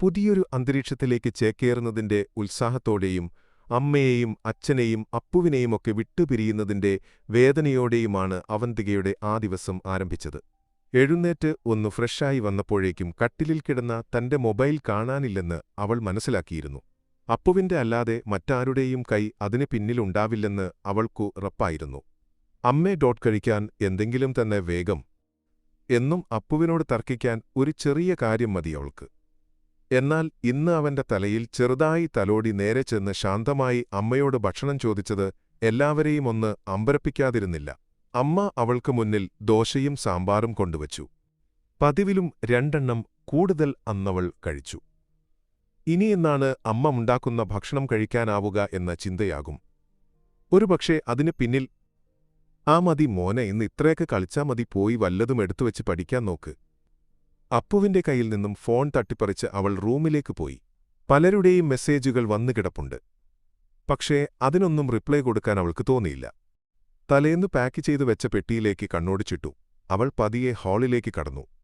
പുതിയൊരു അന്തരീക്ഷത്തിലേക്ക് ചേക്കേറുന്നതിന്റെ ഉത്സാഹത്തോടെയും അമ്മയെയും അച്ഛനെയും അപ്പുവിനെയുമൊക്കെ വിട്ടുപിരിയുന്നതിന്റെ വേദനയോടെയുമാണ് അവന്തികയുടെ ആ ദിവസം ആരംഭിച്ചത്. എഴുന്നേറ്റ് ഒന്ന് ഫ്രഷായി വന്നപ്പോഴേക്കും കട്ടിലിൽ കിടന്ന തന്റെ മൊബൈൽ കാണാനില്ലെന്ന് അവൾ മനസ്സിലാക്കിയിരുന്നു. അപ്പുവിന്റെ അല്ലാതെ മറ്റാരുടെയും കൈ അതിന് പിന്നിലുണ്ടാവില്ലെന്ന് അവൾക്കു ഉറപ്പായിരുന്നു. അമ്മേ കഴിക്കാൻ എന്തെങ്കിലും തന്നെ വേഗം എന്നും അപ്പുവിനോട് തർക്കിക്കാൻ ഒരു ചെറിയ കാര്യം മതി അവൾക്ക്. എന്നാൽ ഇന്ന് അവന്റെ തലയിൽ ചെറുതായി തലോടി നേരെ ചെന്ന് ശാന്തമായി അമ്മയോട് ഭക്ഷണം ചോദിച്ചത് എല്ലാവരെയും ഒന്ന് അമ്പരപ്പിക്കാതിരുന്നില്ല. അമ്മ അവൾക്ക് മുന്നിൽ ദോശയും സാമ്പാറും കൊണ്ടുവച്ചു. പതിവിലും 2 എണ്ണം കൂടുതൽ അന്നവൾ കഴിച്ചു. ഇനിയെന്നാണ് അമ്മ ഉണ്ടാക്കുന്ന ഭക്ഷണം കഴിക്കാനാവുക എന്ന ചിന്തയാകും. ഒരുപക്ഷെ അതിന് പിന്നിൽ മതി മോനെ, ഇന്ന് ഇത്രയൊക്കെ കളിച്ചാ മതി, പോയി വല്ലതും എടുത്തുവെച്ച് പഠിക്കാൻ നോക്ക്. അപ്പുവിന്റെ കയ്യിൽ നിന്നും ഫോൺ തട്ടിപ്പറിച്ച് അവൾ റൂമിലേക്ക് പോയി. പലരുടെയും മെസ്സേജുകൾ വന്നുകിടപ്പുണ്ട്. പക്ഷേ അതിനൊന്നും റിപ്ലൈ കൊടുക്കാൻ അവൾക്ക് തോന്നിയില്ല. തലേന്ന് പാക്ക് ചെയ്തു വെച്ച പെട്ടിയിലേക്ക് കണ്ണോടിച്ചിട്ടു അവൾ പതിയെ ഹാളിലേക്ക് കടന്നു.